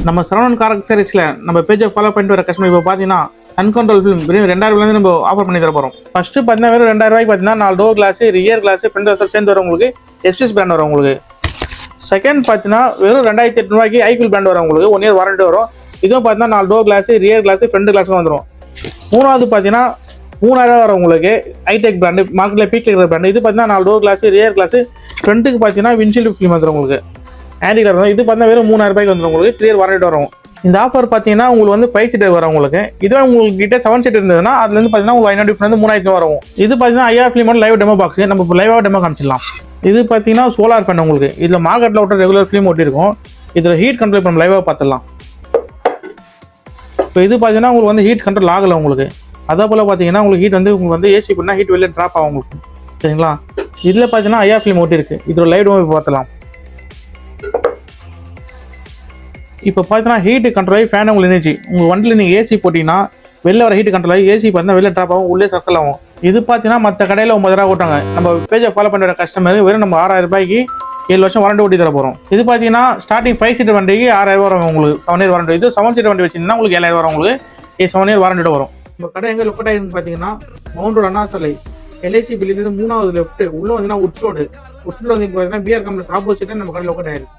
நம்ம சரவணன் கார் அக்சசரிஸ்ல நம்ம பேஜை ஃபாலோ பண்ணிட்டு வர கஸ்டமர் இப்போ பார்த்தீங்கன்னா அன்கண்ட்ரோல் ஃபிலிம் வெறும் 2000 நம்ம ஆஃபர் பண்ணி தர போகிறோம். ஃபர்ஸ்ட் பார்த்தீங்கன்னா வெறும் 2000 ரூபாய்க்கு பார்த்தீங்கன்னா 4 door glass, rear glass, front glass சேர்ந்து வரும் உங்களுக்கு. எஸ்எஸ் பிராண்ட் வரும் உங்களுக்கு. செகண்ட் பார்த்தீங்கன்னா வெறும் 2800 ரூபாய்க்கு ஐக்யூல் பிராண்ட் வரும் உங்களுக்கு. 1 இயர் வாரண்டி வரும். இதுவும் பார்த்தீங்கன்னா 4 door glass, rear glass, front glass வந்துடும். மூணாவது பார்த்தீங்கன்னா 3000 வரும் உங்களுக்கு. ஐடெக் பிராண்டு, மார்க்கெட்டில் பீக் இருக்கிற பிராண்டு. இது பார்த்தீங்கன்னா 4 டோர் கிளாஸ், ரியர் கிளாஸ், ஃப்ரண்ட்டுக்கு பார்த்தீங்கன்னா விண்ட்ஷீல்டு ஃபிலிம் வந்துடும் உங்களுக்கு. ஆன்டி கலர் வரும். இது பார்த்தீங்கன்னா வெறும் 3000 ரூபாய்க்கு வந்துடும் உங்களுக்கு. 3 இயர் வாரண்டி வரும். இந்த ஆஃபர் பார்த்தீங்கன்னா உங்களுக்கு வந்து 5 சீட்டர் வரும் உங்களுக்கு. இதுவே உங்ககிட்ட 7 சீட்டர் இருந்ததுன்னா அதுலேருந்து பார்த்தீங்கன்னா உங்களுக்கு 500 டிஃபரன்ஸ் 3000 வரும். இது பார்த்தீங்கன்னா ஐயா ஃபிலிமோட லைவ் டெமோ பாக்ஸ். நம்ம இப்போ லைவாக டெமோ காமிச்சிடலாம். இது பார்த்தீங்கன்னா சோலார் ஃபேன் உங்களுக்கு. இதில் மார்க்கெட்டில் விட்ட ரெகுலர் ஃபிலிம் ஒட்டி இருக்கும். இதில் ஹீட் கண்ட்ரோல் நம்ம லைவாக பார்த்துடலாம். இப்போ இது பார்த்தீங்கன்னா உங்களுக்கு வந்து ஹீட் கண்ட்ரோல் ஆகலை உங்களுக்கு. அதே போல் பார்த்தீங்கன்னா உங்களுக்கு ஹீட் வந்து உங்களுக்கு வந்து ஏசி பண்ணால் ஹீட் வெளியே ட்ராப் ஆகும் உங்களுக்கு. சரிங்களா? இதில் பார்த்தீங்கன்னா ஐயா ஃபிலிம் ஒட்டி இருக்குது. இதோட லைவ் டெமோ பார்த்துலாம். இப்போ பார்த்தீங்கன்னா ஹீட் கண்ட்ரோல் ஆகி ஃபேன் உங்களுக்கு எனர்ஜி உங்கள் வண்டியில் நீங்கள் ஏசி போட்டிங்கன்னா வெளில வர ஹீட் கண்ட்ரோல் ஆகி ஏசி பார்த்தீங்கன்னா வெளில ட்ராப் ஆகும், உள்ளே சர்க்கிள் ஆகும். இது பார்த்தீங்கன்னா மற்ற கடையில் 9000 ஓட்டாங்க. நம்ம பேஜை ஃபாலோ பண்ணுற கஸ்டமர் வெறும் நம்ம 6000 ரூபாய்க்கு 7 வருஷம் வாரண்டி ஓட்டி தர போகிறோம். இது பார்த்தீங்கன்னா ஸ்டார்டிங் 5 சீட்டர் வண்டிக்கு 6000 வரும் உங்களுக்கு. 7 இயர் வாரண்டி. இது 7 சீட்டர் வண்டி வச்சிங்கன்னா உங்களுக்கு 7000 வரும் உங்களுக்கு. 7 இயர் வாரண்டியோட வரும். நம்ம கடை எங்கே லொக்கேட் ஆகிருக்குன்னு பார்த்தீங்கன்னா மவுண்ட் ரோடு அண்ணா சாலை, எல்ஐசி பில்லிருந்து 3வது லெஃப்ட் உள்ள வந்தீங்கன்னா உட்ரோடு வந்து பார்த்தீங்கன்னா பிஆர் கம்பெனி ஆப்போசிட் நம்ம கடை லொக்கேட் ஆயிருக்கு.